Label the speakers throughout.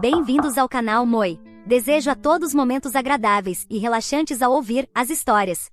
Speaker 1: Bem-vindos ao canal Moi. Desejo a todos momentos agradáveis e relaxantes ao ouvir as histórias.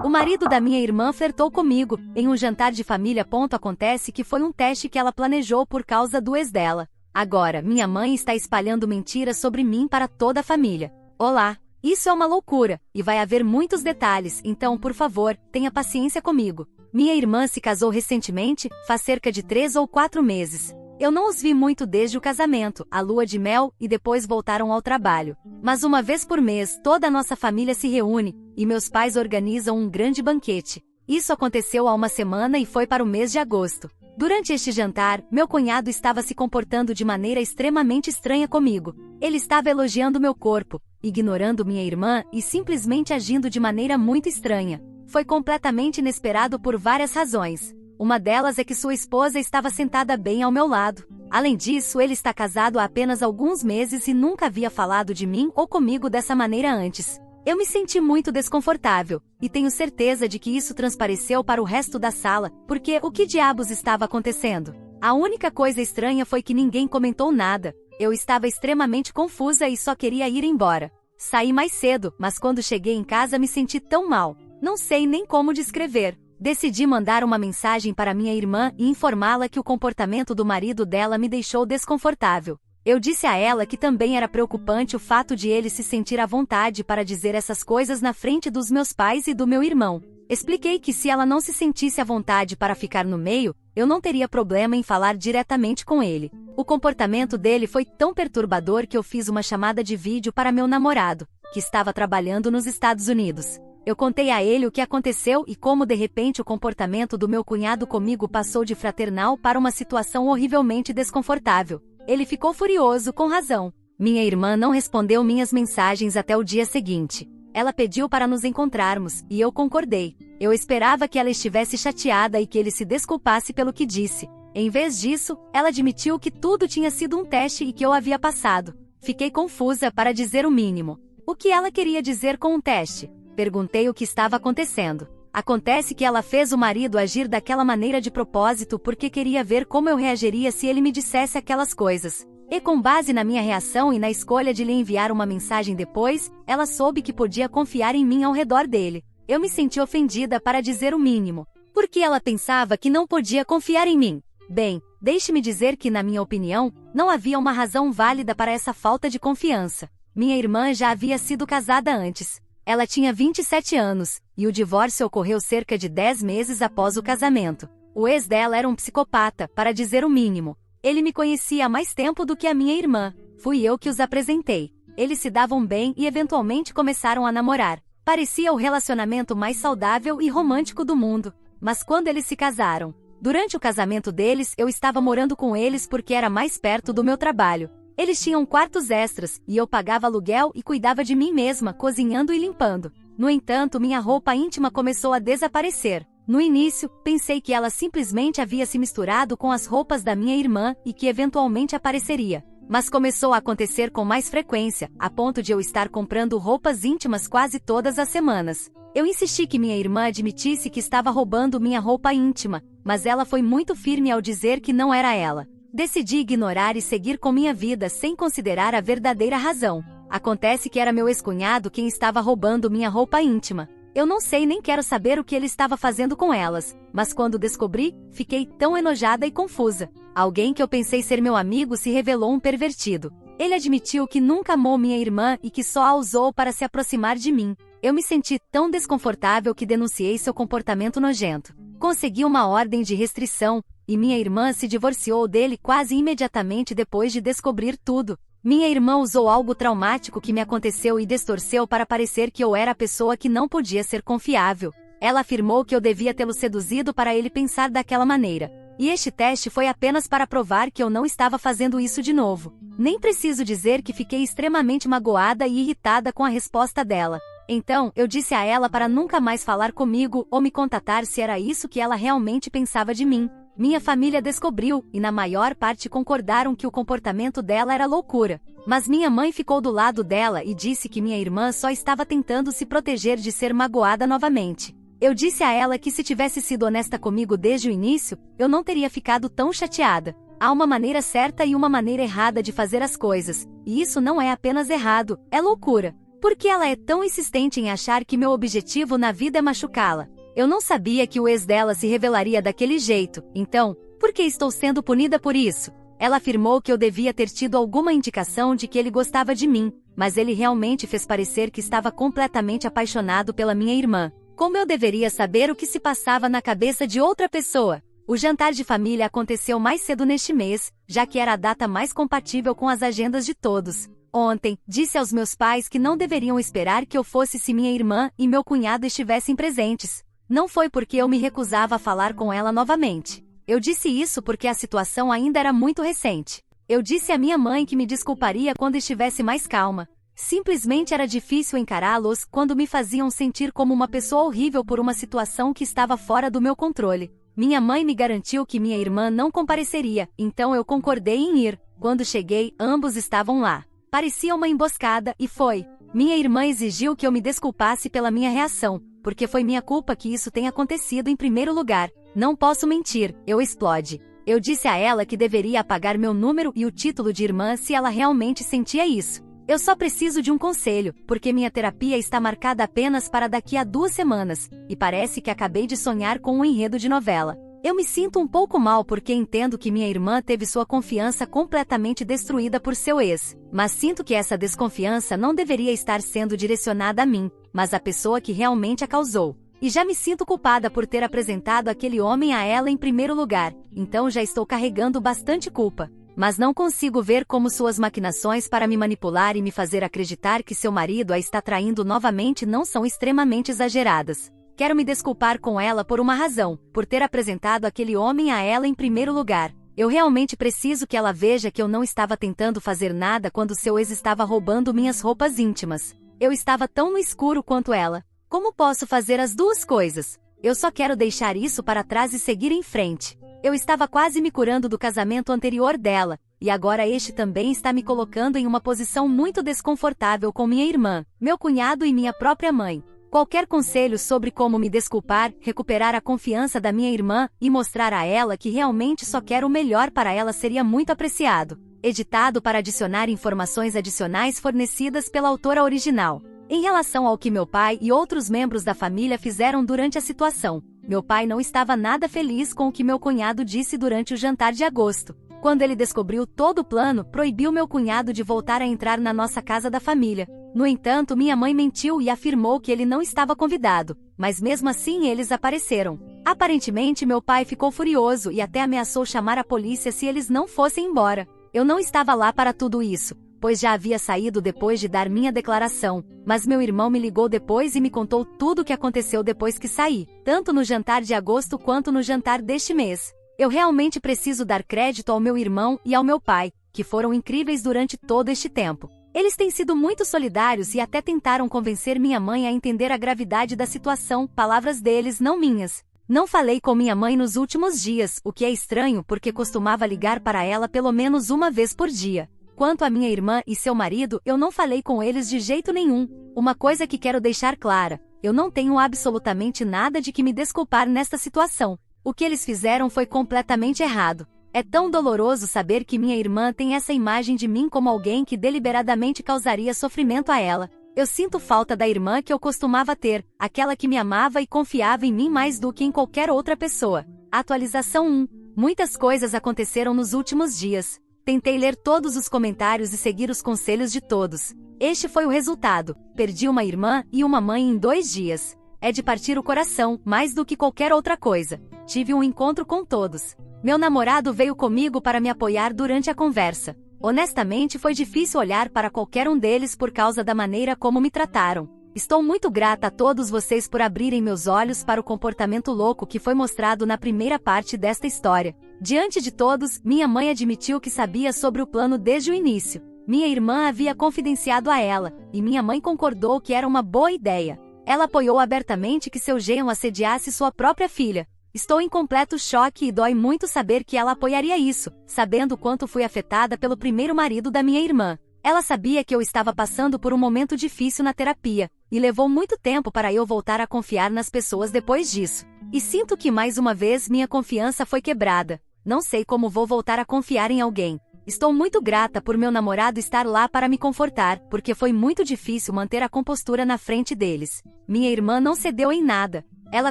Speaker 1: O marido da minha irmã flertou comigo em um jantar de família. Acontece que foi um teste que ela planejou por causa do ex dela. Agora, minha mãe está espalhando mentiras sobre mim para toda a família. Olá, isso é uma loucura, e vai haver muitos detalhes, então por favor, tenha paciência comigo. Minha irmã se casou recentemente, faz cerca de 3 ou 4 meses. Eu não os vi muito desde o casamento, a lua de mel, e depois voltaram ao trabalho. Mas uma vez por mês, toda a nossa família se reúne, e meus pais organizam um grande banquete. Isso aconteceu há uma semana e foi para o mês de agosto. Durante este jantar, meu cunhado estava se comportando de maneira extremamente estranha comigo. Ele estava elogiando meu corpo, ignorando minha irmã e simplesmente agindo de maneira muito estranha. Foi completamente inesperado por várias razões. Uma delas é que sua esposa estava sentada bem ao meu lado. Além disso, ele está casado há apenas alguns meses e nunca havia falado de mim ou comigo dessa maneira antes. Eu me senti muito desconfortável, e tenho certeza de que isso transpareceu para o resto da sala, porque o que diabos estava acontecendo? A única coisa estranha foi que ninguém comentou nada. Eu estava extremamente confusa e só queria ir embora. Saí mais cedo, mas quando cheguei em casa me senti tão mal. Não sei nem como descrever. Decidi mandar uma mensagem para minha irmã e informá-la que o comportamento do marido dela me deixou desconfortável. Eu disse a ela que também era preocupante o fato de ele se sentir à vontade para dizer essas coisas na frente dos meus pais e do meu irmão. Expliquei que se ela não se sentisse à vontade para ficar no meio, eu não teria problema em falar diretamente com ele. O comportamento dele foi tão perturbador que eu fiz uma chamada de vídeo para meu namorado, que estava trabalhando nos Estados Unidos. Eu contei a ele o que aconteceu e como de repente o comportamento do meu cunhado comigo passou de fraternal para uma situação horrivelmente desconfortável. Ele ficou furioso, com razão. Minha irmã não respondeu minhas mensagens até o dia seguinte. Ela pediu para nos encontrarmos, e eu concordei. Eu esperava que ela estivesse chateada e que ele se desculpasse pelo que disse. Em vez disso, ela admitiu que tudo tinha sido um teste e que eu havia passado. Fiquei confusa, para dizer o mínimo. O que ela queria dizer com um teste? Perguntei o que estava acontecendo. Acontece que ela fez o marido agir daquela maneira de propósito porque queria ver como eu reagiria se ele me dissesse aquelas coisas. E com base na minha reação e na escolha de lhe enviar uma mensagem depois, ela soube que podia confiar em mim ao redor dele. Eu me senti ofendida, para dizer o mínimo. Porque ela pensava que não podia confiar em mim. Bem, deixe-me dizer que, na minha opinião, não havia uma razão válida para essa falta de confiança. Minha irmã já havia sido casada antes. Ela tinha 27 anos, e o divórcio ocorreu cerca de 10 meses após o casamento. O ex dela era um psicopata, para dizer o mínimo. Ele me conhecia há mais tempo do que a minha irmã. Fui eu que os apresentei. Eles se davam bem e eventualmente começaram a namorar. Parecia o relacionamento mais saudável e romântico do mundo. Mas quando eles se casaram? Durante o casamento deles, eu estava morando com eles porque era mais perto do meu trabalho. Eles tinham quartos extras, e eu pagava aluguel e cuidava de mim mesma, cozinhando e limpando. No entanto, minha roupa íntima começou a desaparecer. No início, pensei que ela simplesmente havia se misturado com as roupas da minha irmã e que eventualmente apareceria. Mas começou a acontecer com mais frequência, a ponto de eu estar comprando roupas íntimas quase todas as semanas. Eu insisti que minha irmã admitisse que estava roubando minha roupa íntima, mas ela foi muito firme ao dizer que não era ela. Decidi ignorar e seguir com minha vida sem considerar a verdadeira razão. Acontece que era meu ex-cunhado quem estava roubando minha roupa íntima. Eu não sei nem quero saber o que ele estava fazendo com elas, mas quando descobri, fiquei tão enojada e confusa. Alguém que eu pensei ser meu amigo se revelou um pervertido. Ele admitiu que nunca amou minha irmã e que só a usou para se aproximar de mim. Eu me senti tão desconfortável que denunciei seu comportamento nojento. Consegui uma ordem de restrição, e minha irmã se divorciou dele quase imediatamente depois de descobrir tudo. Minha irmã usou algo traumático que me aconteceu e distorceu para parecer que eu era a pessoa que não podia ser confiável. Ela afirmou que eu devia tê-lo seduzido para ele pensar daquela maneira. E este teste foi apenas para provar que eu não estava fazendo isso de novo. Nem preciso dizer que fiquei extremamente magoada e irritada com a resposta dela. Então, eu disse a ela para nunca mais falar comigo ou me contatar se era isso que ela realmente pensava de mim. Minha família descobriu, e na maior parte concordaram que o comportamento dela era loucura. Mas minha mãe ficou do lado dela e disse que minha irmã só estava tentando se proteger de ser magoada novamente. Eu disse a ela que se tivesse sido honesta comigo desde o início, eu não teria ficado tão chateada. Há uma maneira certa e uma maneira errada de fazer as coisas, e isso não é apenas errado, é loucura. Por que ela é tão insistente em achar que meu objetivo na vida é machucá-la? Eu não sabia que o ex dela se revelaria daquele jeito, então, por que estou sendo punida por isso? Ela afirmou que eu devia ter tido alguma indicação de que ele gostava de mim, mas ele realmente fez parecer que estava completamente apaixonado pela minha irmã. Como eu deveria saber o que se passava na cabeça de outra pessoa? O jantar de família aconteceu mais cedo neste mês, já que era a data mais compatível com as agendas de todos. Ontem, disse aos meus pais que não deveriam esperar que eu fosse se minha irmã e meu cunhado estivessem presentes. Não foi porque eu me recusava a falar com ela novamente. Eu disse isso porque a situação ainda era muito recente. Eu disse à minha mãe que me desculparia quando estivesse mais calma. Simplesmente era difícil encará-los quando me faziam sentir como uma pessoa horrível por uma situação que estava fora do meu controle. Minha mãe me garantiu que minha irmã não compareceria, então eu concordei em ir. Quando cheguei, ambos estavam lá. Parecia uma emboscada, e foi. Minha irmã exigiu que eu me desculpasse pela minha reação, porque foi minha culpa que isso tenha acontecido em primeiro lugar. Não posso mentir, eu explode. Eu disse a ela que deveria apagar meu número e o título de irmã se ela realmente sentia isso. Eu só preciso de um conselho, porque minha terapia está marcada apenas para daqui a 2 semanas, e parece que acabei de sonhar com um enredo de novela. Eu me sinto um pouco mal porque entendo que minha irmã teve sua confiança completamente destruída por seu ex, mas sinto que essa desconfiança não deveria estar sendo direcionada a mim, mas à pessoa que realmente a causou. E já me sinto culpada por ter apresentado aquele homem a ela em primeiro lugar, então já estou carregando bastante culpa. Mas não consigo ver como suas maquinações para me manipular e me fazer acreditar que seu marido a está traindo novamente não são extremamente exageradas. Quero me desculpar com ela por uma razão, por ter apresentado aquele homem a ela em primeiro lugar. Eu realmente preciso que ela veja que eu não estava tentando fazer nada quando seu ex estava roubando minhas roupas íntimas. Eu estava tão no escuro quanto ela. Como posso fazer as duas coisas? Eu só quero deixar isso para trás e seguir em frente. Eu estava quase me curando do casamento anterior dela, e agora este também está me colocando em uma posição muito desconfortável com minha irmã, meu cunhado e minha própria mãe. Qualquer conselho sobre como me desculpar, recuperar a confiança da minha irmã e mostrar a ela que realmente só quero o melhor para ela seria muito apreciado. Editado para adicionar informações adicionais fornecidas pela autora original. Em relação ao que meu pai e outros membros da família fizeram durante a situação, meu pai não estava nada feliz com o que meu cunhado disse durante o jantar de agosto. Quando ele descobriu todo o plano, proibiu meu cunhado de voltar a entrar na nossa casa da família. No entanto, minha mãe mentiu e afirmou que ele não estava convidado, mas mesmo assim eles apareceram. Aparentemente, meu pai ficou furioso e até ameaçou chamar a polícia se eles não fossem embora. Eu não estava lá para tudo isso, pois já havia saído depois de dar minha declaração, mas meu irmão me ligou depois e me contou tudo o que aconteceu depois que saí, tanto no jantar de agosto quanto no jantar deste mês. Eu realmente preciso dar crédito ao meu irmão e ao meu pai, que foram incríveis durante todo este tempo. Eles têm sido muito solidários e até tentaram convencer minha mãe a entender a gravidade da situação, palavras deles, não minhas. Não falei com minha mãe nos últimos dias, o que é estranho porque costumava ligar para ela pelo menos uma vez por dia. Quanto a minha irmã e seu marido, eu não falei com eles de jeito nenhum. Uma coisa que quero deixar clara, eu não tenho absolutamente nada de que me desculpar nesta situação. O que eles fizeram foi completamente errado. É tão doloroso saber que minha irmã tem essa imagem de mim como alguém que deliberadamente causaria sofrimento a ela. Eu sinto falta da irmã que eu costumava ter, aquela que me amava e confiava em mim mais do que em qualquer outra pessoa. Atualização 1. Muitas coisas aconteceram nos últimos dias. Tentei ler todos os comentários e seguir os conselhos de todos. Este foi o resultado. Perdi uma irmã e uma mãe em 2 dias. É de partir o coração, mais do que qualquer outra coisa. Tive um encontro com todos. Meu namorado veio comigo para me apoiar durante a conversa. Honestamente, foi difícil olhar para qualquer um deles por causa da maneira como me trataram. Estou muito grata a todos vocês por abrirem meus olhos para o comportamento louco que foi mostrado na primeira parte desta história. Diante de todos, minha mãe admitiu que sabia sobre o plano desde o início. Minha irmã havia confidenciado a ela, e minha mãe concordou que era uma boa ideia. Ela apoiou abertamente que seu genro assediasse sua própria filha. Estou em completo choque e dói muito saber que ela apoiaria isso, sabendo quanto fui afetada pelo primeiro marido da minha irmã. Ela sabia que eu estava passando por um momento difícil na terapia, e levou muito tempo para eu voltar a confiar nas pessoas depois disso. E sinto que mais uma vez minha confiança foi quebrada. Não sei como vou voltar a confiar em alguém. Estou muito grata por meu namorado estar lá para me confortar, porque foi muito difícil manter a compostura na frente deles. Minha irmã não cedeu em nada. Ela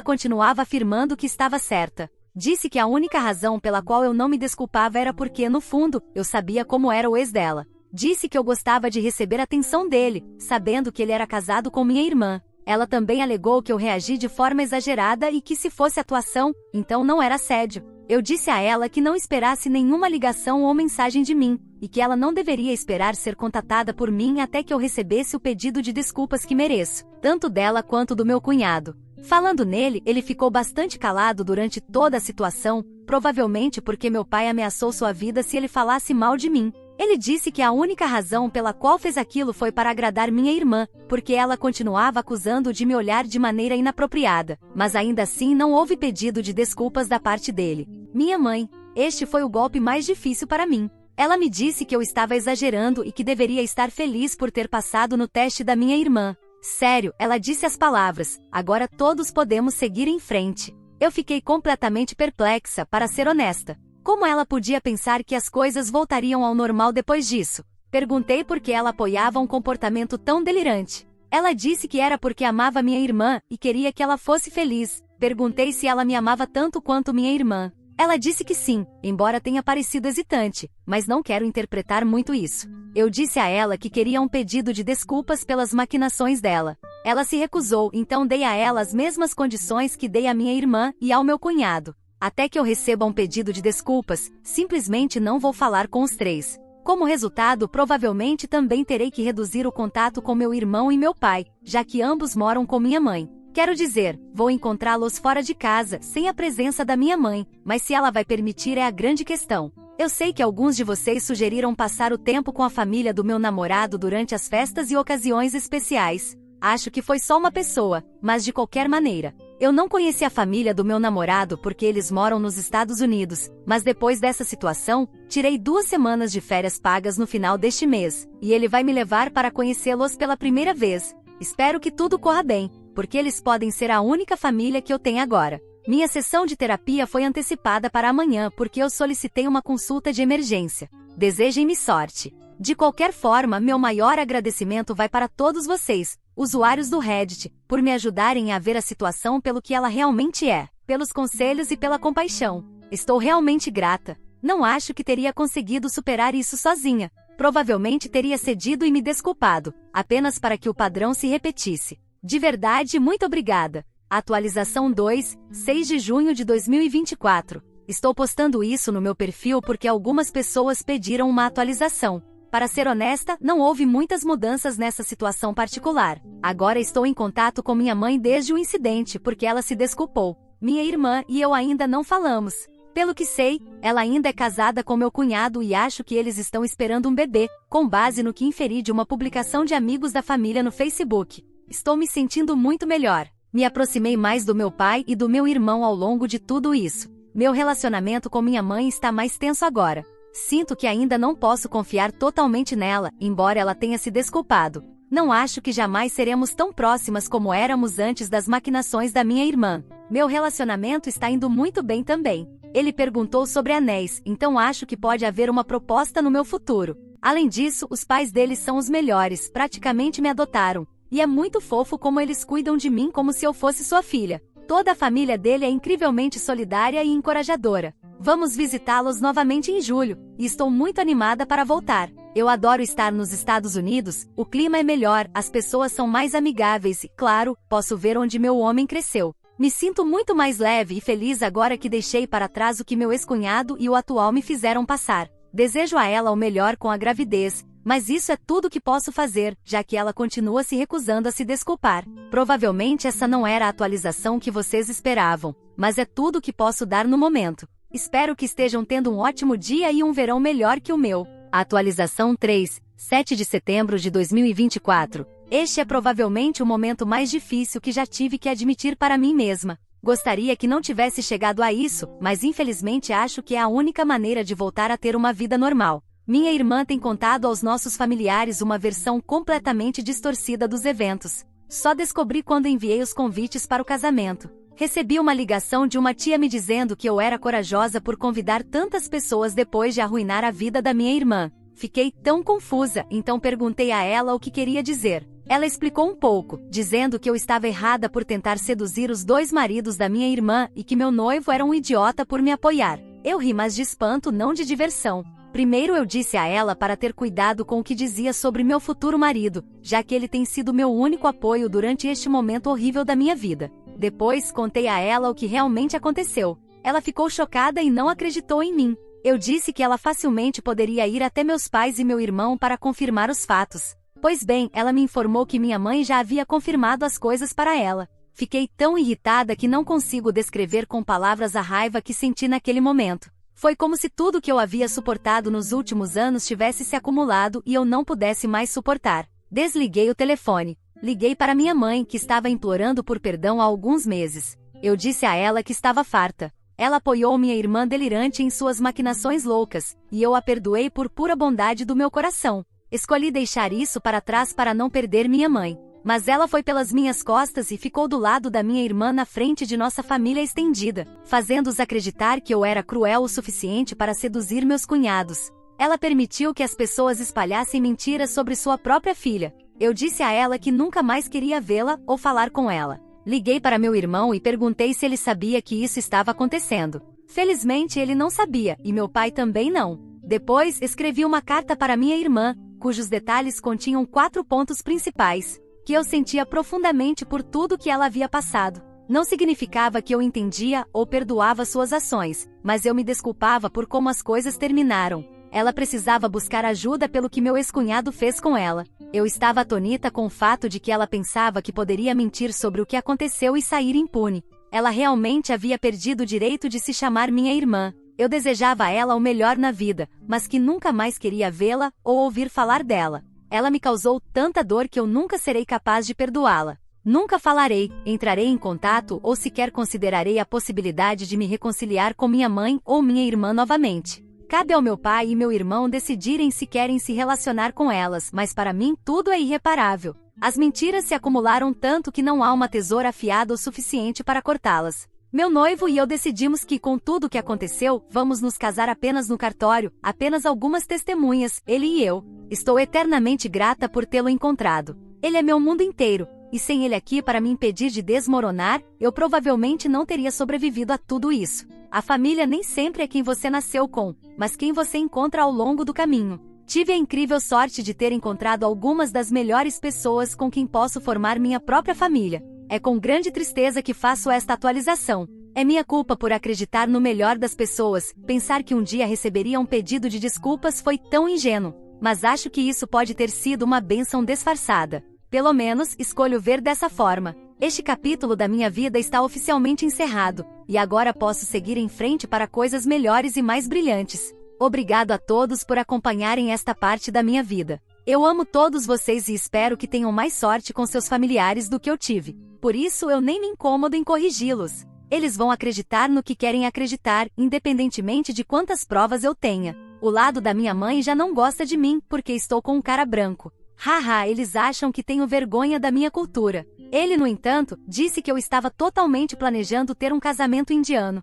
Speaker 1: continuava afirmando que estava certa. Disse que a única razão pela qual eu não me desculpava era porque, no fundo, eu sabia como era o ex dela. Disse que eu gostava de receber atenção dele, sabendo que ele era casado com minha irmã. Ela também alegou que eu reagi de forma exagerada e que se fosse atuação, então não era assédio. Eu disse a ela que não esperasse nenhuma ligação ou mensagem de mim, e que ela não deveria esperar ser contatada por mim até que eu recebesse o pedido de desculpas que mereço, tanto dela quanto do meu cunhado. Falando nele, ele ficou bastante calado durante toda a situação, provavelmente porque meu pai ameaçou sua vida se ele falasse mal de mim. Ele disse que a única razão pela qual fez aquilo foi para agradar minha irmã, porque ela continuava acusando-o de me olhar de maneira inapropriada, mas ainda assim não houve pedido de desculpas da parte dele. Minha mãe, este foi o golpe mais difícil para mim. Ela me disse que eu estava exagerando e que deveria estar feliz por ter passado no teste da minha irmã. Sério, ela disse as palavras, agora todos podemos seguir em frente. Eu fiquei completamente perplexa, para ser honesta. Como ela podia pensar que as coisas voltariam ao normal depois disso? Perguntei por que ela apoiava um comportamento tão delirante. Ela disse que era porque amava minha irmã e queria que ela fosse feliz. Perguntei se ela me amava tanto quanto minha irmã. Ela disse que sim, embora tenha parecido hesitante, mas não quero interpretar muito isso. Eu disse a ela que queria um pedido de desculpas pelas maquinações dela. Ela se recusou, então dei a ela as mesmas condições que dei à minha irmã e ao meu cunhado. Até que eu receba um pedido de desculpas, simplesmente não vou falar com os três. Como resultado, provavelmente também terei que reduzir o contato com meu irmão e meu pai, já que ambos moram com minha mãe. Quero dizer, vou encontrá-los fora de casa, sem a presença da minha mãe, mas se ela vai permitir é a grande questão. Eu sei que alguns de vocês sugeriram passar o tempo com a família do meu namorado durante as festas e ocasiões especiais. Acho que foi só uma pessoa, mas de qualquer maneira. Eu não conheci a família do meu namorado porque eles moram nos Estados Unidos, mas depois dessa situação, tirei 2 semanas de férias pagas no final deste mês, e ele vai me levar para conhecê-los pela primeira vez. Espero que tudo corra bem, porque eles podem ser a única família que eu tenho agora. Minha sessão de terapia foi antecipada para amanhã porque eu solicitei uma consulta de emergência. Desejem-me sorte. De qualquer forma, meu maior agradecimento vai para todos vocês, usuários do Reddit, por me ajudarem a ver a situação pelo que ela realmente é, pelos conselhos e pela compaixão. Estou realmente grata. Não acho que teria conseguido superar isso sozinha. Provavelmente teria cedido e me desculpado, apenas para que o padrão se repetisse. De verdade, muito obrigada. Atualização 2, 6 de junho de 2024. Estou postando isso no meu perfil porque algumas pessoas pediram uma atualização. Para ser honesta, não houve muitas mudanças nessa situação particular. Agora estou em contato com minha mãe desde o incidente porque ela se desculpou. Minha irmã e eu ainda não falamos. Pelo que sei, ela ainda é casada com meu cunhado e acho que eles estão esperando um bebê, com base no que inferi de uma publicação de amigos da família no Facebook. Estou me sentindo muito melhor. Me aproximei mais do meu pai e do meu irmão ao longo de tudo isso. Meu relacionamento com minha mãe está mais tenso agora. Sinto que ainda não posso confiar totalmente nela, embora ela tenha se desculpado. Não acho que jamais seremos tão próximas como éramos antes das maquinações da minha irmã. Meu relacionamento está indo muito bem também. Ele perguntou sobre anéis, então acho que pode haver uma proposta no meu futuro. Além disso, os pais deles são os melhores, praticamente me adotaram. E é muito fofo como eles cuidam de mim como se eu fosse sua filha. Toda a família dele é incrivelmente solidária e encorajadora. Vamos visitá-los novamente em julho, e estou muito animada para voltar. Eu adoro estar nos Estados Unidos, o clima é melhor, as pessoas são mais amigáveis e, claro, posso ver onde meu homem cresceu. Me sinto muito mais leve e feliz agora que deixei para trás o que meu ex-cunhado e o atual me fizeram passar. Desejo a ela o melhor com a gravidez, mas isso é tudo que posso fazer, já que ela continua se recusando a se desculpar. Provavelmente essa não era a atualização que vocês esperavam, mas é tudo que posso dar no momento. Espero que estejam tendo um ótimo dia e um verão melhor que o meu. Atualização 3, 7 de setembro de 2024. Este é provavelmente o momento mais difícil que já tive que admitir para mim mesma. Gostaria que não tivesse chegado a isso, mas infelizmente acho que é a única maneira de voltar a ter uma vida normal. Minha irmã tem contado aos nossos familiares uma versão completamente distorcida dos eventos. Só descobri quando enviei os convites para o casamento. Recebi uma ligação de uma tia me dizendo que eu era corajosa por convidar tantas pessoas depois de arruinar a vida da minha irmã. Fiquei tão confusa, então perguntei a ela o que queria dizer. Ela explicou um pouco, dizendo que eu estava errada por tentar seduzir os dois maridos da minha irmã e que meu noivo era um idiota por me apoiar. Eu ri, mas de espanto, não de diversão. Primeiro eu disse a ela para ter cuidado com o que dizia sobre meu futuro marido, já que ele tem sido meu único apoio durante este momento horrível da minha vida. Depois contei a ela o que realmente aconteceu. Ela ficou chocada e não acreditou em mim. Eu disse que ela facilmente poderia ir até meus pais e meu irmão para confirmar os fatos. Pois bem, ela me informou que minha mãe já havia confirmado as coisas para ela. Fiquei tão irritada que não consigo descrever com palavras a raiva que senti naquele momento. Foi como se tudo que eu havia suportado nos últimos anos tivesse se acumulado e eu não pudesse mais suportar. Desliguei o telefone. Liguei para minha mãe, que estava implorando por perdão há alguns meses. Eu disse a ela que estava farta. Ela apoiou minha irmã delirante em suas maquinações loucas, e eu a perdoei por pura bondade do meu coração. Escolhi deixar isso para trás para não perder minha mãe. Mas ela foi pelas minhas costas e ficou do lado da minha irmã na frente de nossa família estendida, fazendo-os acreditar que eu era cruel o suficiente para seduzir meus cunhados. Ela permitiu que as pessoas espalhassem mentiras sobre sua própria filha. Eu disse a ela que nunca mais queria vê-la ou falar com ela. Liguei para meu irmão e perguntei se ele sabia que isso estava acontecendo. Felizmente ele não sabia, e meu pai também não. Depois, escrevi uma carta para minha irmã, cujos detalhes continham 4 pontos principais, que eu sentia profundamente por tudo que ela havia passado. Não significava que eu entendia ou perdoava suas ações, mas eu me desculpava por como as coisas terminaram. Ela precisava buscar ajuda pelo que meu ex-cunhado fez com ela. Eu estava atônita com o fato de que ela pensava que poderia mentir sobre o que aconteceu e sair impune. Ela realmente havia perdido o direito de se chamar minha irmã. Eu desejava a ela o melhor na vida, mas que nunca mais queria vê-la ou ouvir falar dela. Ela me causou tanta dor que eu nunca serei capaz de perdoá-la. Nunca falarei, entrarei em contato ou sequer considerarei a possibilidade de me reconciliar com minha mãe ou minha irmã novamente. Cabe ao meu pai e meu irmão decidirem se querem se relacionar com elas, mas para mim tudo é irreparável. As mentiras se acumularam tanto que não há uma tesoura afiada o suficiente para cortá-las. Meu noivo e eu decidimos que, com tudo o que aconteceu, vamos nos casar apenas no cartório, apenas algumas testemunhas, ele e eu. Estou eternamente grata por tê-lo encontrado. Ele é meu mundo inteiro, e sem ele aqui para me impedir de desmoronar, eu provavelmente não teria sobrevivido a tudo isso. A família nem sempre é quem você nasceu com, mas quem você encontra ao longo do caminho. Tive a incrível sorte de ter encontrado algumas das melhores pessoas com quem posso formar minha própria família. É com grande tristeza que faço esta atualização. É minha culpa por acreditar no melhor das pessoas, pensar que um dia receberia um pedido de desculpas foi tão ingênuo. Mas acho que isso pode ter sido uma bênção disfarçada. Pelo menos, escolho ver dessa forma. Este capítulo da minha vida está oficialmente encerrado, e agora posso seguir em frente para coisas melhores e mais brilhantes. Obrigado a todos por acompanharem esta parte da minha vida. Eu amo todos vocês e espero que tenham mais sorte com seus familiares do que eu tive. Por isso eu nem me incomodo em corrigi-los. Eles vão acreditar no que querem acreditar, independentemente de quantas provas eu tenha. O lado da minha mãe já não gosta de mim porque estou com um cara branco. Haha, eles acham que tenho vergonha da minha cultura. Ele, no entanto, disse que eu estava totalmente planejando ter um casamento indiano.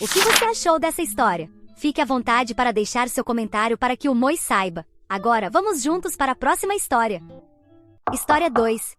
Speaker 1: O que você achou dessa história? Fique à vontade para deixar seu comentário para que o Moi saiba. Agora, vamos juntos para a próxima história. História 2.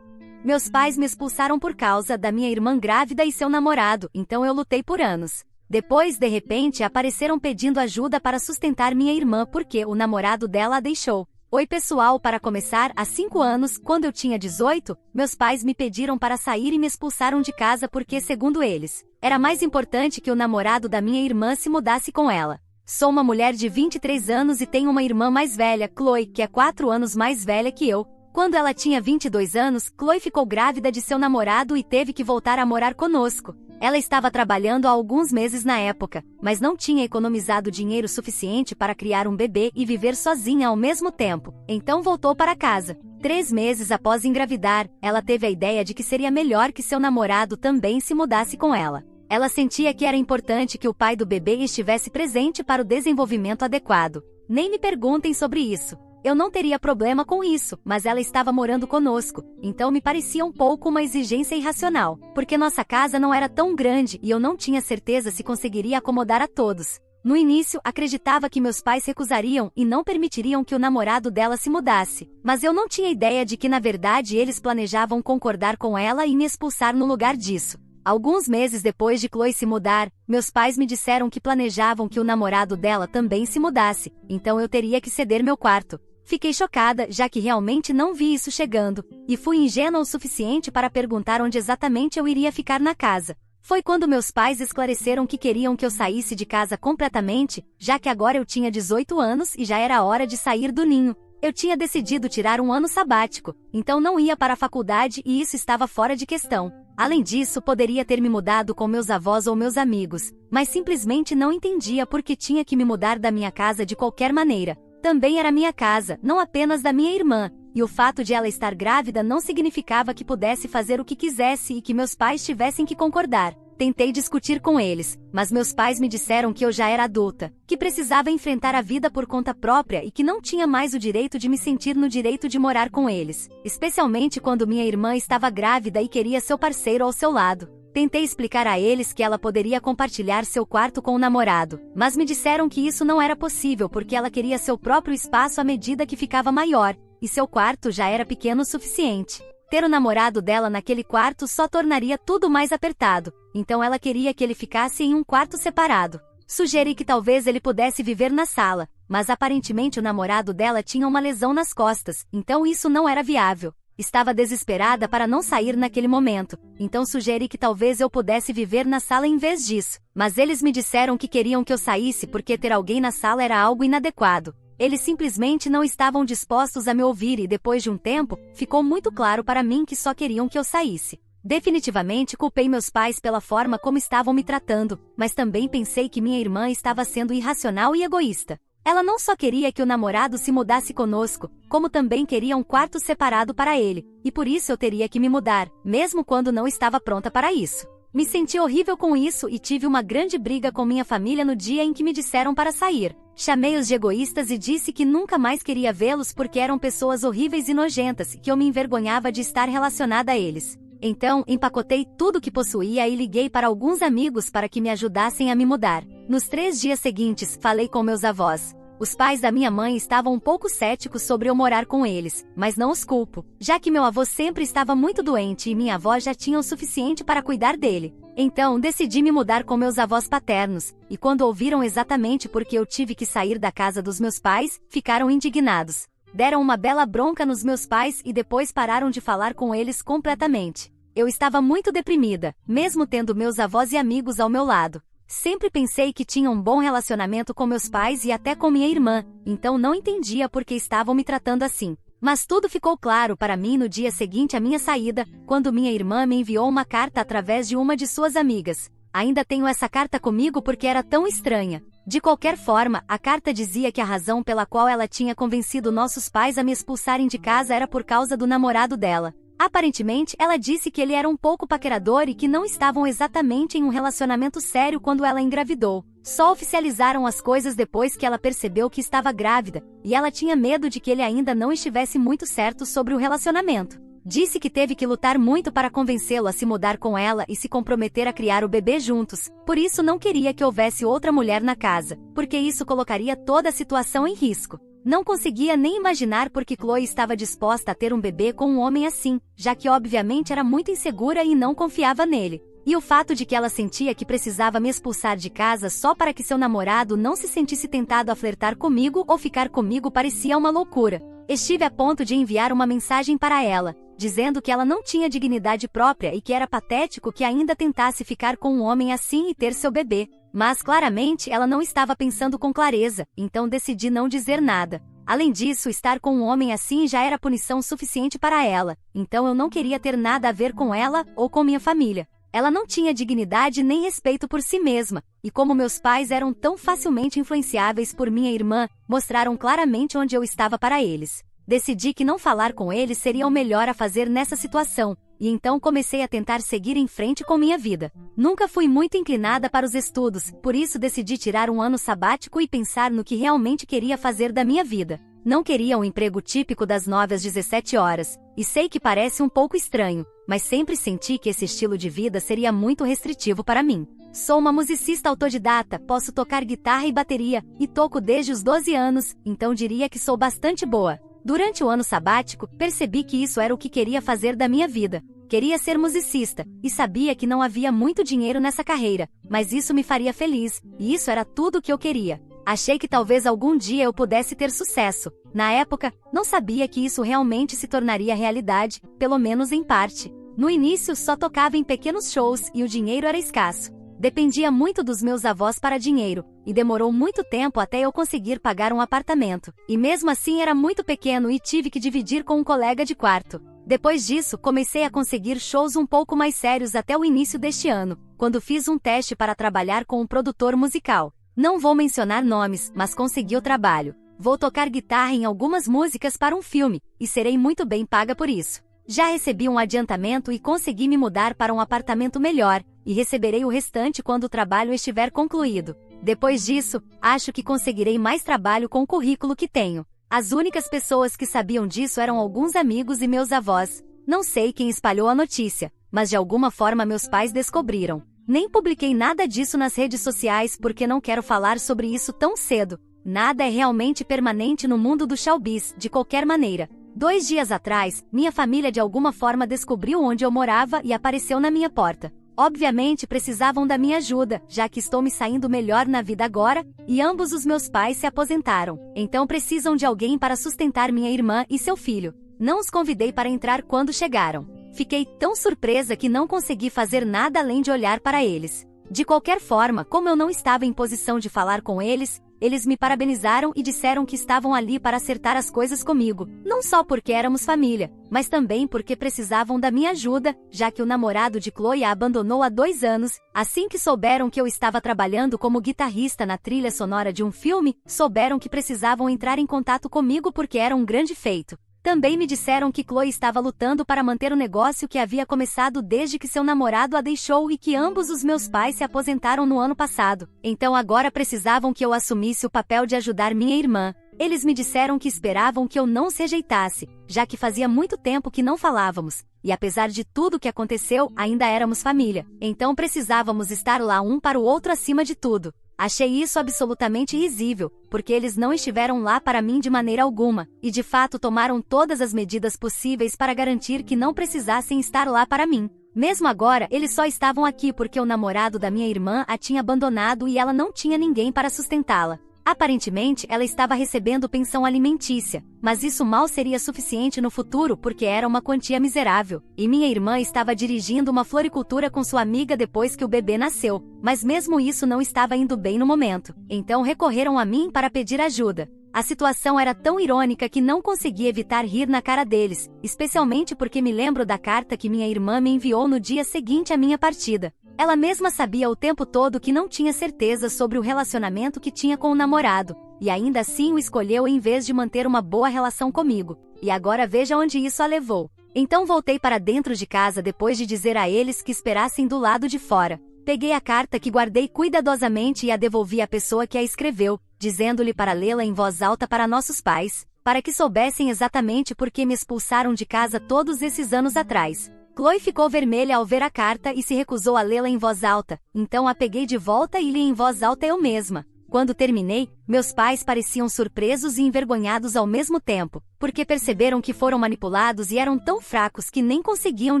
Speaker 1: Meus pais me expulsaram por causa da minha irmã grávida e seu namorado, então eu lutei por anos. Depois, de repente, apareceram pedindo ajuda para sustentar minha irmã porque o namorado dela a deixou. Oi pessoal, para começar, há 5 anos, quando eu tinha 18, meus pais me pediram para sair e me expulsaram de casa porque, segundo eles, era mais importante que o namorado da minha irmã se mudasse com ela. Sou uma mulher de 23 anos e tenho uma irmã mais velha, Chloe, que é 4 anos mais velha que eu. Quando ela tinha 22 anos, Chloe ficou grávida de seu namorado e teve que voltar a morar conosco. Ela estava trabalhando há alguns meses na época, mas não tinha economizado dinheiro suficiente para criar um bebê e viver sozinha ao mesmo tempo, então voltou para casa. 3 meses após engravidar, ela teve a ideia de que seria melhor que seu namorado também se mudasse com ela. Ela sentia que era importante que o pai do bebê estivesse presente para o desenvolvimento adequado. Nem me perguntem sobre isso. Eu não teria problema com isso, mas ela estava morando conosco, então me parecia um pouco uma exigência irracional, porque nossa casa não era tão grande e eu não tinha certeza se conseguiria acomodar a todos. No início, acreditava que meus pais recusariam e não permitiriam que o namorado dela se mudasse, mas eu não tinha ideia de que na verdade eles planejavam concordar com ela e me expulsar no lugar disso. Alguns meses depois de Chloe se mudar, meus pais me disseram que planejavam que o namorado dela também se mudasse, então eu teria que ceder meu quarto. Fiquei chocada, já que realmente não vi isso chegando, e fui ingênua o suficiente para perguntar onde exatamente eu iria ficar na casa. Foi quando meus pais esclareceram que queriam que eu saísse de casa completamente, já que agora eu tinha 18 anos e já era hora de sair do ninho. Eu tinha decidido tirar um ano sabático, então não ia para a faculdade e isso estava fora de questão. Além disso, poderia ter me mudado com meus avós ou meus amigos, mas simplesmente não entendia por que tinha que me mudar da minha casa de qualquer maneira. Também era minha casa, não apenas da minha irmã, e o fato de ela estar grávida não significava que pudesse fazer o que quisesse e que meus pais tivessem que concordar. Tentei discutir com eles, mas meus pais me disseram que eu já era adulta, que precisava enfrentar a vida por conta própria e que não tinha mais o direito de me sentir no direito de morar com eles, especialmente quando minha irmã estava grávida e queria seu parceiro ao seu lado. Tentei explicar a eles que ela poderia compartilhar seu quarto com o namorado, mas me disseram que isso não era possível porque ela queria seu próprio espaço à medida que ficava maior, e seu quarto já era pequeno o suficiente. Ter o namorado dela naquele quarto só tornaria tudo mais apertado, então ela queria que ele ficasse em um quarto separado. Sugeri que talvez ele pudesse viver na sala, mas aparentemente o namorado dela tinha uma lesão nas costas, então isso não era viável. Estava desesperada para não sair naquele momento, então sugeri que talvez eu pudesse viver na sala em vez disso, mas eles me disseram que queriam que eu saísse porque ter alguém na sala era algo inadequado. Eles simplesmente não estavam dispostos a me ouvir e depois de um tempo, ficou muito claro para mim que só queriam que eu saísse. Definitivamente culpei meus pais pela forma como estavam me tratando, mas também pensei que minha irmã estava sendo irracional e egoísta. Ela não só queria que o namorado se mudasse conosco, como também queria um quarto separado para ele, e por isso eu teria que me mudar, mesmo quando não estava pronta para isso. Me senti horrível com isso e tive uma grande briga com minha família no dia em que me disseram para sair. Chamei-os de egoístas e disse que nunca mais queria vê-los porque eram pessoas horríveis e nojentas e que eu me envergonhava de estar relacionada a eles. Então, empacotei tudo que possuía e liguei para alguns amigos para que me ajudassem a me mudar. Nos 3 dias seguintes, falei com meus avós. Os pais da minha mãe estavam um pouco céticos sobre eu morar com eles, mas não os culpo, já que meu avô sempre estava muito doente e minha avó já tinha o suficiente para cuidar dele. Então, decidi me mudar com meus avós paternos, e quando ouviram exatamente por que eu tive que sair da casa dos meus pais, ficaram indignados. Deram uma bela bronca nos meus pais e depois pararam de falar com eles completamente. Eu estava muito deprimida, mesmo tendo meus avós e amigos ao meu lado. Sempre pensei que tinha um bom relacionamento com meus pais e até com minha irmã, então não entendia por que estavam me tratando assim. Mas tudo ficou claro para mim no dia seguinte à minha saída, quando minha irmã me enviou uma carta através de uma de suas amigas. Ainda tenho essa carta comigo porque era tão estranha. De qualquer forma, a carta dizia que a razão pela qual ela tinha convencido nossos pais a me expulsarem de casa era por causa do namorado dela. Aparentemente, ela disse que ele era um pouco paquerador e que não estavam exatamente em um relacionamento sério quando ela engravidou. Só oficializaram as coisas depois que ela percebeu que estava grávida, e ela tinha medo de que ele ainda não estivesse muito certo sobre o relacionamento. Disse que teve que lutar muito para convencê-lo a se mudar com ela e se comprometer a criar o bebê juntos, por isso não queria que houvesse outra mulher na casa, porque isso colocaria toda a situação em risco. Não conseguia nem imaginar por que Chloe estava disposta a ter um bebê com um homem assim, já que obviamente era muito insegura e não confiava nele. E o fato de que ela sentia que precisava me expulsar de casa só para que seu namorado não se sentisse tentado a flertar comigo ou ficar comigo parecia uma loucura. Estive a ponto de enviar uma mensagem para ela, dizendo que ela não tinha dignidade própria e que era patético que ainda tentasse ficar com um homem assim e ter seu bebê. Mas claramente ela não estava pensando com clareza, então decidi não dizer nada. Além disso, estar com um homem assim já era punição suficiente para ela, então eu não queria ter nada a ver com ela ou com minha família. Ela não tinha dignidade nem respeito por si mesma, e como meus pais eram tão facilmente influenciáveis por minha irmã, mostraram claramente onde eu estava para eles. Decidi que não falar com eles seria o melhor a fazer nessa situação, e então comecei a tentar seguir em frente com minha vida. Nunca fui muito inclinada para os estudos, por isso decidi tirar um ano sabático e pensar no que realmente queria fazer da minha vida. Não queria um emprego típico das 9 às 17 horas, e sei que parece um pouco estranho, mas sempre senti que esse estilo de vida seria muito restritivo para mim. Sou uma musicista autodidata, posso tocar guitarra e bateria, e toco desde os 12 anos, então diria que sou bastante boa. Durante o ano sabático, percebi que isso era o que queria fazer da minha vida. Queria ser musicista, e sabia que não havia muito dinheiro nessa carreira, mas isso me faria feliz, e isso era tudo o que eu queria. Achei que talvez algum dia eu pudesse ter sucesso. Na época, não sabia que isso realmente se tornaria realidade, pelo menos em parte. No início, só tocava em pequenos shows e o dinheiro era escasso. Dependia muito dos meus avós para dinheiro, e demorou muito tempo até eu conseguir pagar um apartamento. E mesmo assim era muito pequeno e tive que dividir com um colega de quarto. Depois disso, comecei a conseguir shows um pouco mais sérios até o início deste ano, quando fiz um teste para trabalhar com um produtor musical. Não vou mencionar nomes, mas consegui o trabalho. Vou tocar guitarra em algumas músicas para um filme, e serei muito bem paga por isso. Já recebi um adiantamento e consegui me mudar para um apartamento melhor, e receberei o restante quando o trabalho estiver concluído. Depois disso, acho que conseguirei mais trabalho com o currículo que tenho. As únicas pessoas que sabiam disso eram alguns amigos e meus avós. Não sei quem espalhou a notícia, mas de alguma forma meus pais descobriram. Nem publiquei nada disso nas redes sociais porque não quero falar sobre isso tão cedo. Nada é realmente permanente no mundo do showbiz, de qualquer maneira. 2 dias atrás, minha família de alguma forma descobriu onde eu morava e apareceu na minha porta. Obviamente precisavam da minha ajuda, já que estou me saindo melhor na vida agora, e ambos os meus pais se aposentaram. Então precisam de alguém para sustentar minha irmã e seu filho. Não os convidei para entrar quando chegaram. Fiquei tão surpresa que não consegui fazer nada além de olhar para eles. De qualquer forma, como eu não estava em posição de falar com eles, eles me parabenizaram e disseram que estavam ali para acertar as coisas comigo, não só porque éramos família, mas também porque precisavam da minha ajuda, já que o namorado de Chloe a abandonou há 2 anos. Assim que souberam que eu estava trabalhando como guitarrista na trilha sonora de um filme, souberam que precisavam entrar em contato comigo porque era um grande feito. Também me disseram que Chloe estava lutando para manter o negócio que havia começado desde que seu namorado a deixou e que ambos os meus pais se aposentaram no ano passado. Então agora precisavam que eu assumisse o papel de ajudar minha irmã. Eles me disseram que esperavam que eu não se rejeitasse, já que fazia muito tempo que não falávamos, e apesar de tudo que aconteceu, ainda éramos família. Então precisávamos estar lá um para o outro acima de tudo. Achei isso absolutamente risível, porque eles não estiveram lá para mim de maneira alguma, e de fato tomaram todas as medidas possíveis para garantir que não precisassem estar lá para mim. Mesmo agora, eles só estavam aqui porque o namorado da minha irmã a tinha abandonado e ela não tinha ninguém para sustentá-la. Aparentemente, ela estava recebendo pensão alimentícia, mas isso mal seria suficiente no futuro porque era uma quantia miserável. E minha irmã estava dirigindo uma floricultura com sua amiga depois que o bebê nasceu, mas mesmo isso não estava indo bem no momento. Então recorreram a mim para pedir ajuda. A situação era tão irônica que não consegui evitar rir na cara deles, especialmente porque me lembro da carta que minha irmã me enviou no dia seguinte à minha partida. Ela mesma sabia o tempo todo que não tinha certeza sobre o relacionamento que tinha com o namorado, e ainda assim o escolheu em vez de manter uma boa relação comigo. E agora veja onde isso a levou. Então voltei para dentro de casa depois de dizer a eles que esperassem do lado de fora. Peguei a carta que guardei cuidadosamente e a devolvi à pessoa que a escreveu, dizendo-lhe para lê-la em voz alta para nossos pais, para que soubessem exatamente por que me expulsaram de casa todos esses anos atrás. Chloe ficou vermelha ao ver a carta e se recusou a lê-la em voz alta, então a peguei de volta e li em voz alta eu mesma. Quando terminei, meus pais pareciam surpresos e envergonhados ao mesmo tempo, porque perceberam que foram manipulados e eram tão fracos que nem conseguiam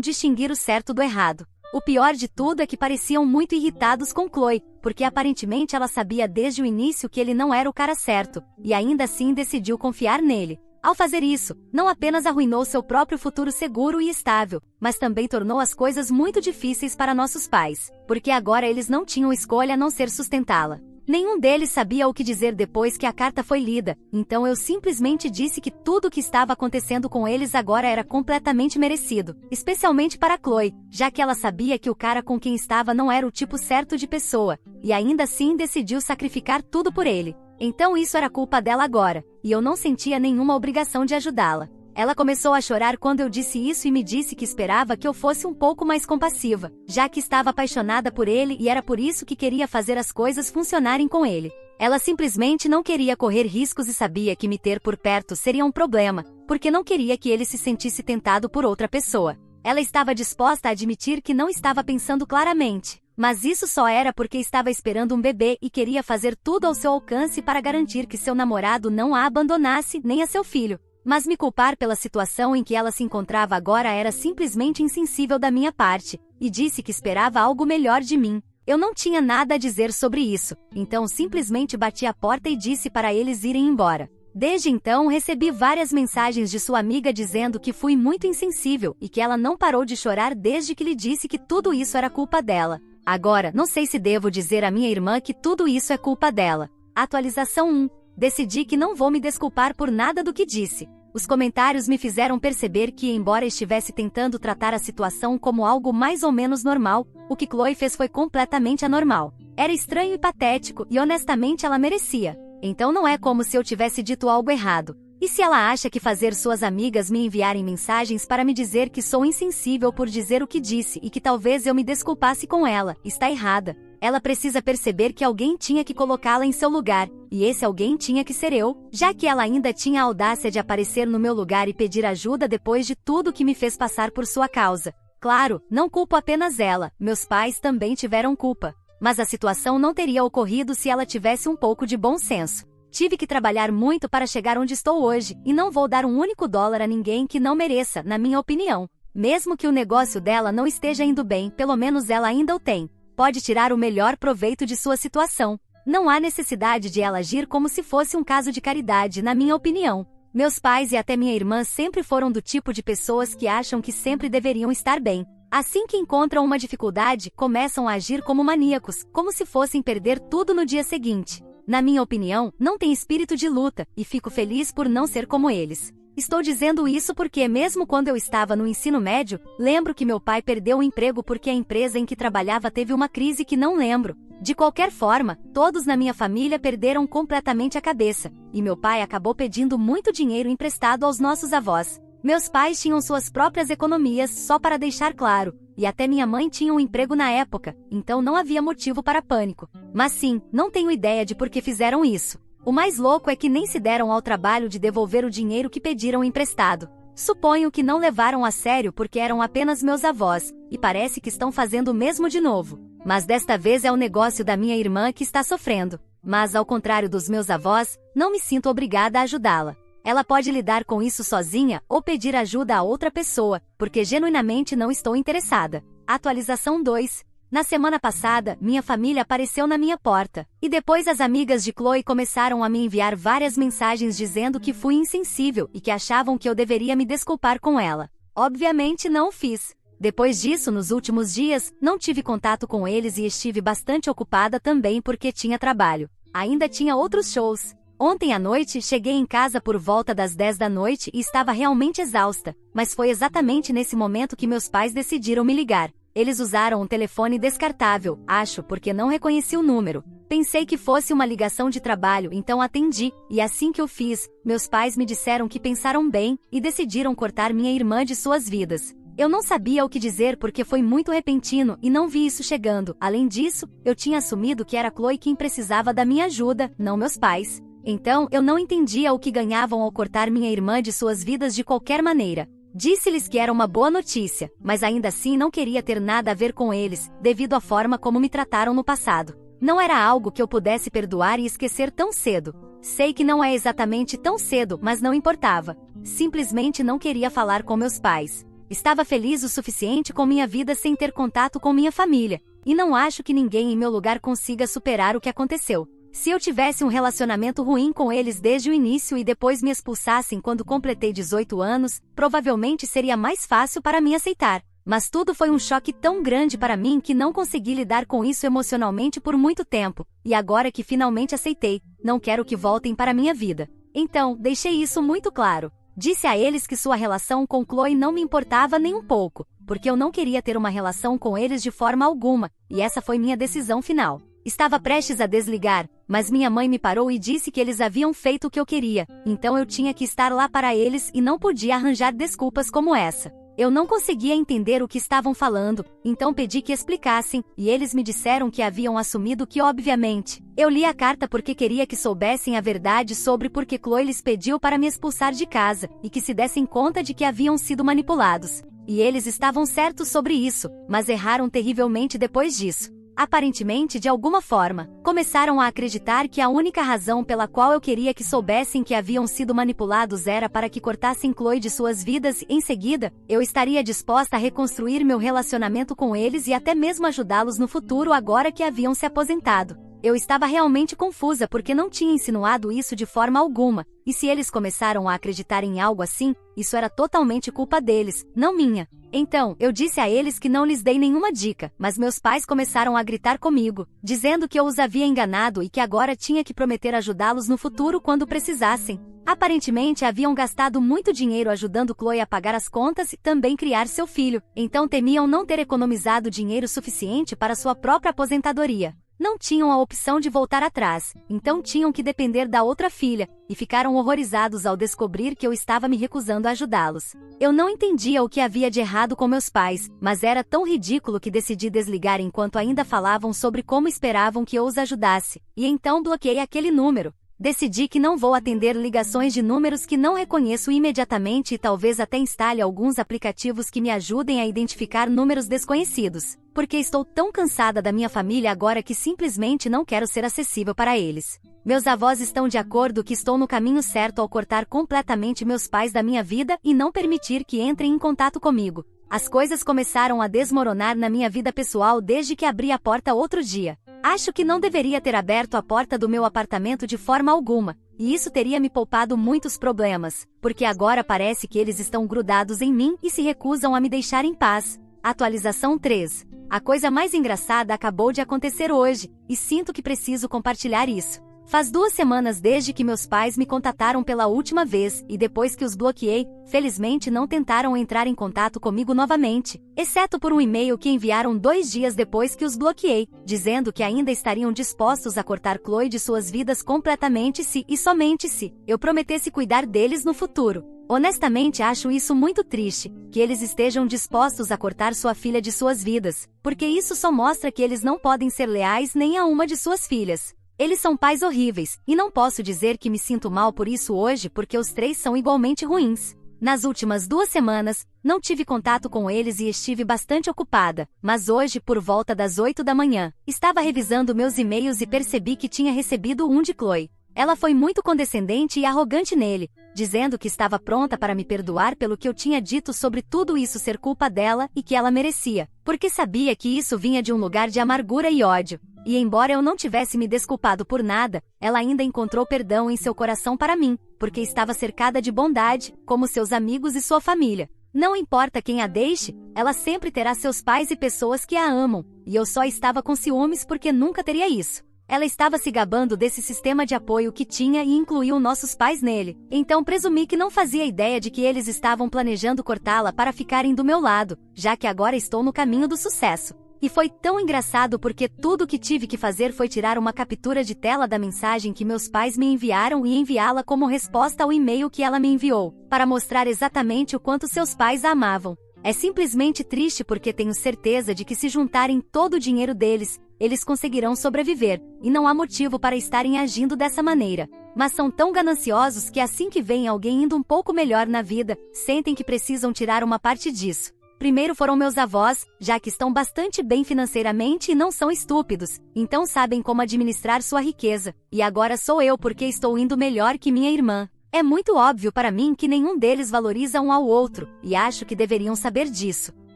Speaker 1: distinguir o certo do errado. O pior de tudo é que pareciam muito irritados com Chloe, porque aparentemente ela sabia desde o início que ele não era o cara certo, e ainda assim decidiu confiar nele. Ao fazer isso, não apenas arruinou seu próprio futuro seguro e estável, mas também tornou as coisas muito difíceis para nossos pais, porque agora eles não tinham escolha a não ser sustentá-la. Nenhum deles sabia o que dizer depois que a carta foi lida, então eu simplesmente disse que tudo o que estava acontecendo com eles agora era completamente merecido, especialmente para Chloe, já que ela sabia que o cara com quem estava não era o tipo certo de pessoa, e ainda assim decidiu sacrificar tudo por ele. Então isso era culpa dela agora, e eu não sentia nenhuma obrigação de ajudá-la. Ela começou a chorar quando eu disse isso e me disse que esperava que eu fosse um pouco mais compassiva, já que estava apaixonada por ele e era por isso que queria fazer as coisas funcionarem com ele. Ela simplesmente não queria correr riscos e sabia que me ter por perto seria um problema, porque não queria que ele se sentisse tentado por outra pessoa. Ela estava disposta a admitir que não estava pensando claramente, mas isso só era porque estava esperando um bebê e queria fazer tudo ao seu alcance para garantir que seu namorado não a abandonasse nem a seu filho. Mas me culpar pela situação em que ela se encontrava agora era simplesmente insensível da minha parte, e disse que esperava algo melhor de mim. Eu não tinha nada a dizer sobre isso, então simplesmente bati a porta e disse para eles irem embora. Desde então recebi várias mensagens de sua amiga dizendo que fui muito insensível e que ela não parou de chorar desde que lhe disse que tudo isso era culpa dela. Agora, não sei se devo dizer à minha irmã que tudo isso é culpa dela. Atualização 1. Decidi que não vou me desculpar por nada do que disse. Os comentários me fizeram perceber que, embora estivesse tentando tratar a situação como algo mais ou menos normal, o que Chloe fez foi completamente anormal. Era estranho e patético, e honestamente ela merecia. Então não é como se eu tivesse dito algo errado. E se ela acha que fazer suas amigas me enviarem mensagens para me dizer que sou insensível por dizer o que disse e que talvez eu me desculpasse com ela, está errada. Ela precisa perceber que alguém tinha que colocá-la em seu lugar, e esse alguém tinha que ser eu, já que ela ainda tinha a audácia de aparecer no meu lugar e pedir ajuda depois de tudo que me fez passar por sua causa. Claro, não culpo apenas ela, meus pais também tiveram culpa. Mas a situação não teria ocorrido se ela tivesse um pouco de bom senso. Tive que trabalhar muito para chegar onde estou hoje, e não vou dar um único dólar a ninguém que não mereça, na minha opinião. Mesmo que o negócio dela não esteja indo bem, pelo menos ela ainda o tem. Pode tirar o melhor proveito de sua situação. Não há necessidade de ela agir como se fosse um caso de caridade, na minha opinião. Meus pais e até minha irmã sempre foram do tipo de pessoas que acham que sempre deveriam estar bem. Assim que encontram uma dificuldade, começam a agir como maníacos, como se fossem perder tudo no dia seguinte. Na minha opinião, não tem espírito de luta, e fico feliz por não ser como eles. Estou dizendo isso porque, mesmo quando eu estava no ensino médio, lembro que meu pai perdeu o emprego porque a empresa em que trabalhava teve uma crise que não lembro. De qualquer forma, todos na minha família perderam completamente a cabeça, e meu pai acabou pedindo muito dinheiro emprestado aos nossos avós. Meus pais tinham suas próprias economias, só para deixar claro, e até minha mãe tinha um emprego na época, então não havia motivo para pânico. Mas sim, não tenho ideia de por que fizeram isso. O mais louco é que nem se deram ao trabalho de devolver o dinheiro que pediram emprestado. Suponho que não levaram a sério porque eram apenas meus avós, e parece que estão fazendo o mesmo de novo. Mas desta vez é o negócio da minha irmã que está sofrendo. Mas ao contrário dos meus avós, não me sinto obrigada a ajudá-la. Ela pode lidar com isso sozinha ou pedir ajuda a outra pessoa, porque genuinamente não estou interessada. Atualização 2. Na semana passada, minha família apareceu na minha porta, e depois as amigas de Chloe começaram a me enviar várias mensagens dizendo que fui insensível e que achavam que eu deveria me desculpar com ela. Obviamente não o fiz. Depois disso, nos últimos dias, não tive contato com eles e estive bastante ocupada também porque tinha trabalho. Ainda tinha outros shows. Ontem à noite, cheguei em casa por volta das 10 da noite e estava realmente exausta, mas foi exatamente nesse momento que meus pais decidiram me ligar. Eles usaram um telefone descartável, acho, porque não reconheci o número. Pensei que fosse uma ligação de trabalho, então atendi, e assim que eu fiz, meus pais me disseram que pensaram bem e decidiram cortar minha irmã de suas vidas. Eu não sabia o que dizer porque foi muito repentino e não vi isso chegando. Além disso, eu tinha assumido que era Chloe quem precisava da minha ajuda, não meus pais. Então, eu não entendia o que ganhavam ao cortar minha irmã de suas vidas de qualquer maneira. Disse-lhes que era uma boa notícia, mas ainda assim não queria ter nada a ver com eles, devido à forma como me trataram no passado. Não era algo que eu pudesse perdoar e esquecer tão cedo. Sei que não é exatamente tão cedo, mas não importava. Simplesmente não queria falar com meus pais. Estava feliz o suficiente com minha vida sem ter contato com minha família, e não acho que ninguém em meu lugar consiga superar o que aconteceu. Se eu tivesse um relacionamento ruim com eles desde o início e depois me expulsassem quando completei 18 anos, provavelmente seria mais fácil para mim aceitar. Mas tudo foi um choque tão grande para mim que não consegui lidar com isso emocionalmente por muito tempo, e agora que finalmente aceitei, não quero que voltem para minha vida. Então, deixei isso muito claro. Disse a eles que sua relação com Chloe não me importava nem um pouco, porque eu não queria ter uma relação com eles de forma alguma, e essa foi minha decisão final. Estava prestes a desligar, mas minha mãe me parou e disse que eles haviam feito o que eu queria, então eu tinha que estar lá para eles e não podia arranjar desculpas como essa. Eu não conseguia entender o que estavam falando, então pedi que explicassem, e eles me disseram que haviam assumido que obviamente, eu li a carta porque queria que soubessem a verdade sobre por que Chloe lhes pediu para me expulsar de casa, e que se dessem conta de que haviam sido manipulados. E eles estavam certos sobre isso, mas erraram terrivelmente depois disso. Aparentemente, de alguma forma, começaram a acreditar que a única razão pela qual eu queria que soubessem que haviam sido manipulados era para que cortassem Chloe de suas vidas e, em seguida, eu estaria disposta a reconstruir meu relacionamento com eles e até mesmo ajudá-los no futuro agora que haviam se aposentado. Eu estava realmente confusa porque não tinha insinuado isso de forma alguma, e se eles começaram a acreditar em algo assim, isso era totalmente culpa deles, não minha. Então, eu disse a eles que não lhes dei nenhuma dica, mas meus pais começaram a gritar comigo, dizendo que eu os havia enganado e que agora tinha que prometer ajudá-los no futuro quando precisassem. Aparentemente haviam gastado muito dinheiro ajudando Chloe a pagar as contas e também criar seu filho, então temiam não ter economizado dinheiro suficiente para sua própria aposentadoria. Não tinham a opção de voltar atrás, então tinham que depender da outra filha, e ficaram horrorizados ao descobrir que eu estava me recusando a ajudá-los. Eu não entendia o que havia de errado com meus pais, mas era tão ridículo que decidi desligar enquanto ainda falavam sobre como esperavam que eu os ajudasse, e então bloqueei aquele número. Decidi que não vou atender ligações de números que não reconheço imediatamente e talvez até instale alguns aplicativos que me ajudem a identificar números desconhecidos, porque estou tão cansada da minha família agora que simplesmente não quero ser acessível para eles. Meus avós estão de acordo que estou no caminho certo ao cortar completamente meus pais da minha vida e não permitir que entrem em contato comigo. As coisas começaram a desmoronar na minha vida pessoal desde que abri a porta outro dia. Acho que não deveria ter aberto a porta do meu apartamento de forma alguma, e isso teria me poupado muitos problemas, porque agora parece que eles estão grudados em mim e se recusam a me deixar em paz. Atualização 3. A coisa mais engraçada acabou de acontecer hoje, e sinto que preciso compartilhar isso. Faz 2 semanas desde que meus pais me contataram pela última vez, e depois que os bloqueei, felizmente não tentaram entrar em contato comigo novamente, exceto por um e-mail que enviaram 2 dias depois que os bloqueei, dizendo que ainda estariam dispostos a cortar Chloe de suas vidas completamente se, e somente se, eu prometesse cuidar deles no futuro. Honestamente acho isso muito triste, que eles estejam dispostos a cortar sua filha de suas vidas, porque isso só mostra que eles não podem ser leais nem a uma de suas filhas. Eles são pais horríveis, e não posso dizer que me sinto mal por isso hoje porque os 3 são igualmente ruins. Nas últimas 2 semanas, não tive contato com eles e estive bastante ocupada, mas hoje, por volta das 8 da manhã, estava revisando meus e-mails e percebi que tinha recebido um de Chloe. Ela foi muito condescendente e arrogante nele, dizendo que estava pronta para me perdoar pelo que eu tinha dito sobre tudo isso ser culpa dela e que ela merecia, porque sabia que isso vinha de um lugar de amargura e ódio. E embora eu não tivesse me desculpado por nada, ela ainda encontrou perdão em seu coração para mim, porque estava cercada de bondade, como seus amigos e sua família. Não importa quem a deixe, ela sempre terá seus pais e pessoas que a amam, e eu só estava com ciúmes porque nunca teria isso. Ela estava se gabando desse sistema de apoio que tinha e incluiu nossos pais nele, então presumi que não fazia ideia de que eles estavam planejando cortá-la para ficarem do meu lado, já que agora estou no caminho do sucesso. E foi tão engraçado porque tudo o que tive que fazer foi tirar uma captura de tela da mensagem que meus pais me enviaram e enviá-la como resposta ao e-mail que ela me enviou, para mostrar exatamente o quanto seus pais a amavam. É simplesmente triste porque tenho certeza de que se juntarem todo o dinheiro deles, eles conseguirão sobreviver, e não há motivo para estarem agindo dessa maneira. Mas são tão gananciosos que assim que veem alguém indo um pouco melhor na vida, sentem que precisam tirar uma parte disso. Primeiro foram meus avós, já que estão bastante bem financeiramente e não são estúpidos, então sabem como administrar sua riqueza, e agora sou eu porque estou indo melhor que minha irmã. É muito óbvio para mim que nenhum deles valoriza um ao outro, e acho que deveriam saber disso.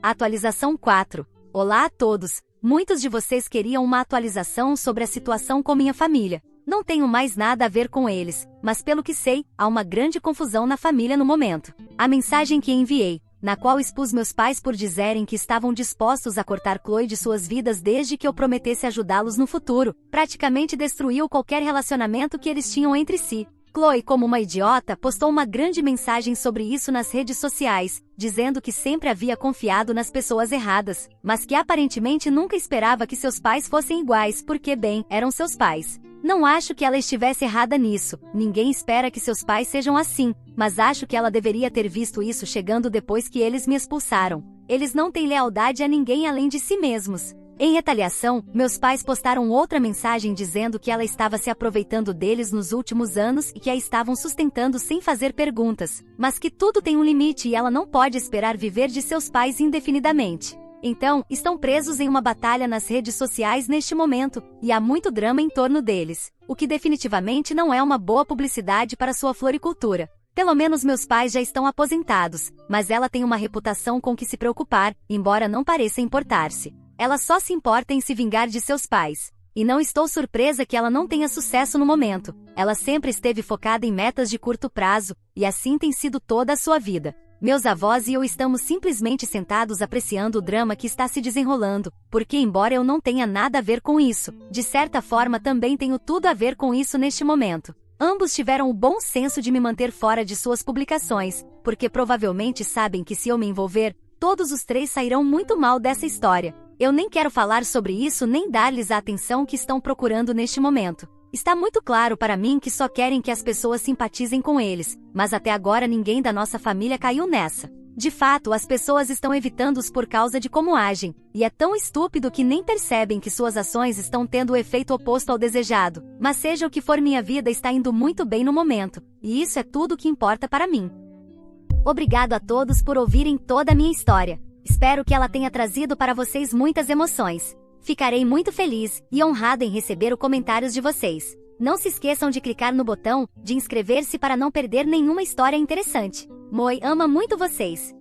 Speaker 1: Atualização 4. Olá a todos! Muitos de vocês queriam uma atualização sobre a situação com minha família. Não tenho mais nada a ver com eles, mas pelo que sei, há uma grande confusão na família no momento. A mensagem que enviei, na qual expus meus pais por dizerem que estavam dispostos a cortar Chloe de suas vidas desde que eu prometesse ajudá-los no futuro, praticamente destruiu qualquer relacionamento que eles tinham entre si. Chloe, como uma idiota, postou uma grande mensagem sobre isso nas redes sociais, dizendo que sempre havia confiado nas pessoas erradas, mas que aparentemente nunca esperava que seus pais fossem iguais porque, bem, eram seus pais. Não acho que ela estivesse errada nisso, ninguém espera que seus pais sejam assim, mas acho que ela deveria ter visto isso chegando depois que eles me expulsaram. Eles não têm lealdade a ninguém além de si mesmos. Em retaliação, meus pais postaram outra mensagem dizendo que ela estava se aproveitando deles nos últimos anos e que a estavam sustentando sem fazer perguntas, mas que tudo tem um limite e ela não pode esperar viver de seus pais indefinidamente. Então, estão presos em uma batalha nas redes sociais neste momento, e há muito drama em torno deles, o que definitivamente não é uma boa publicidade para sua floricultura. Pelo menos meus pais já estão aposentados, mas ela tem uma reputação com que se preocupar, embora não pareça importar-se. Ela só se importa em se vingar de seus pais. E não estou surpresa que ela não tenha sucesso no momento. Ela sempre esteve focada em metas de curto prazo, e assim tem sido toda a sua vida. Meus avós e eu estamos simplesmente sentados apreciando o drama que está se desenrolando, porque embora eu não tenha nada a ver com isso, de certa forma também tenho tudo a ver com isso neste momento. Ambos tiveram o bom senso de me manter fora de suas publicações, porque provavelmente sabem que se eu me envolver, todos os três sairão muito mal dessa história. Eu nem quero falar sobre isso nem dar-lhes a atenção que estão procurando neste momento. Está muito claro para mim que só querem que as pessoas simpatizem com eles, mas até agora ninguém da nossa família caiu nessa. De fato, as pessoas estão evitando-os por causa de como agem, e é tão estúpido que nem percebem que suas ações estão tendo o efeito oposto ao desejado. Mas seja o que for, minha vida está indo muito bem no momento, e isso é tudo o que importa para mim. Obrigado a todos por ouvirem toda a minha história. Espero que ela tenha trazido para vocês muitas emoções. Ficarei muito feliz e honrada em receber os comentários de vocês. Não se esqueçam de clicar no botão de inscrever-se para não perder nenhuma história interessante. Moi ama muito vocês.